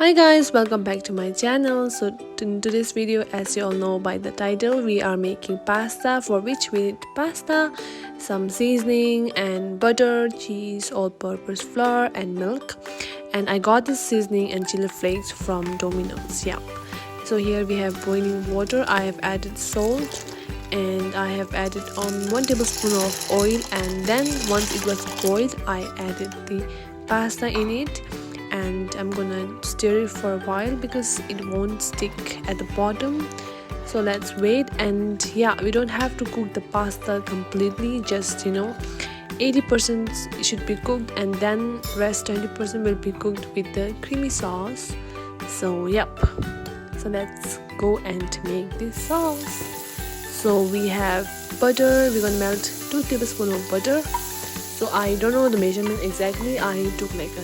Hi guys, welcome back to my channel. So in today's video, as you all know by the title, we are making pasta, for which we need pasta, some seasoning and butter, cheese, all-purpose flour and milk. And I got this seasoning and chili flakes from Domino's. Yeah, so here we have boiling water. I have added salt and I have added on 1 tablespoon of oil, and then once it was boiled I added the pasta in it, and I'm gonna stir it for a while because it won't stick at the bottom. So let's wait. And yeah, we don't have to cook the pasta completely, just 80% should be cooked, and then rest 20% will be cooked with the creamy sauce. So yep, so let's go and make this sauce. So we have butter. We're gonna melt 2 tablespoons of butter. So I don't know the measurement exactly. I took like a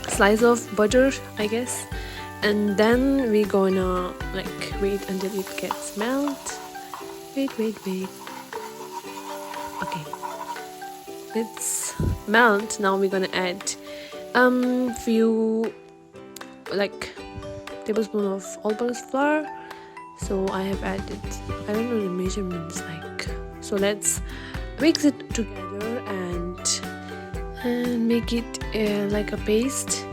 slice of butter, I guess, and then we're gonna wait until it gets melt. Wait. Okay, it's melt. Now we're gonna add few tablespoon of all-purpose flour. So I have added, I don't know the measurements so let's mix it together and make it like a paste.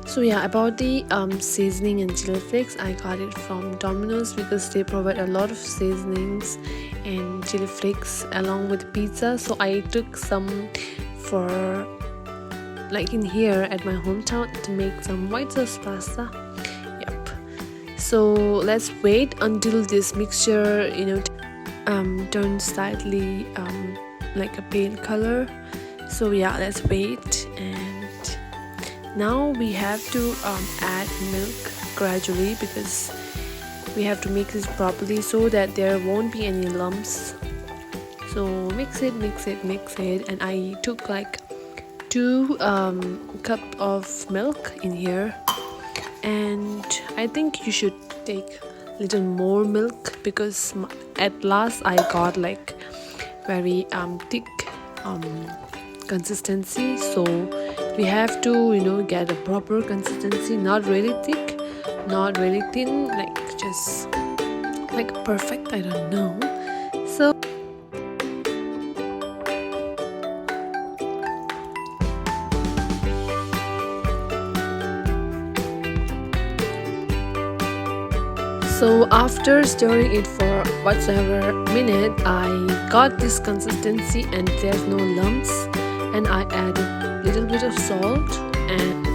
So yeah, about the seasoning and chili flakes, I got it from Domino's because they provide a lot of seasonings and chili flakes along with pizza. So I took some for in here at my hometown to make some white sauce pasta. So let's wait until this mixture turns slightly like a pale color. So yeah, let's wait. And now we have to add milk gradually because we have to mix it properly so that there won't be any lumps. So mix it, and I took 2 cup of milk in here. And I think you should take little more milk because at last I got very thick consistency. So we have to get a proper consistency, not really thick, not really thin, just perfect, I don't know. So after stirring it for whatsoever minute, I got this consistency and there's no lumps, and I added little bit of salt and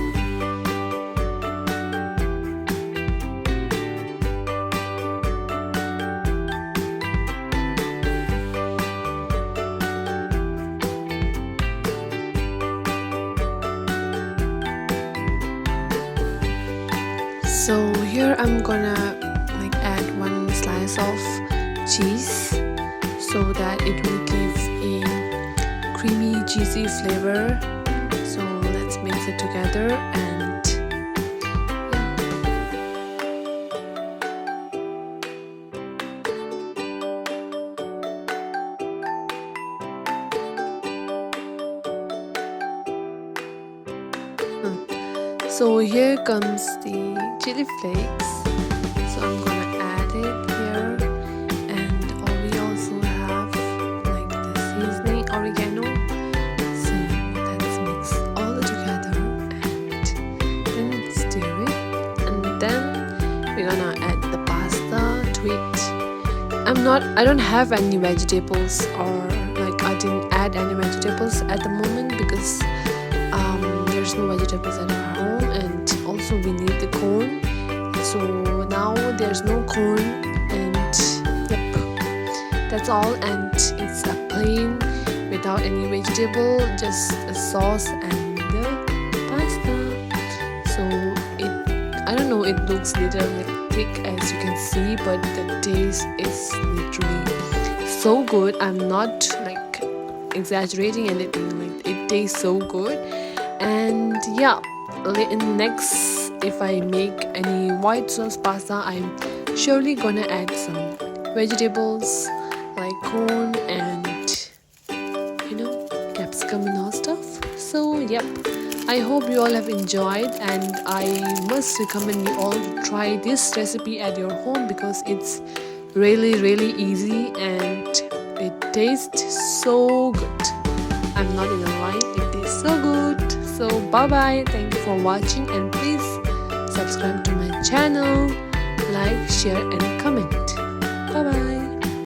so here I'm gonna add 1 slice of cheese so that it will give a creamy cheesy flavor. So let's mix it together. And so here comes the chili flakes. So I'm gonna add it here, and we also have the seasoning, oregano. So let's mix all together and then stir it, and then we're gonna add the pasta to it. I don't have any vegetables, or I didn't add any vegetables at the moment because there's no vegetables at our home, and also we need the corn. So now there's no corn, and yep, that's all. And it's a plain without any vegetable, just a sauce and the pasta. So I don't know, it looks little thick as you can see, but the taste is literally so good. I'm not exaggerating anything, it tastes so good. And yeah, next, if I make any white sauce pasta, I'm surely gonna add some vegetables like corn and capsicum and all stuff. So yep, I hope you all have enjoyed, and I must recommend you all to try this recipe at your home because it's really easy and it tastes so good. I'm not even lying, it tastes so good. So bye bye, thank you for watching, and please subscribe to my channel, like, share and comment. Bye bye.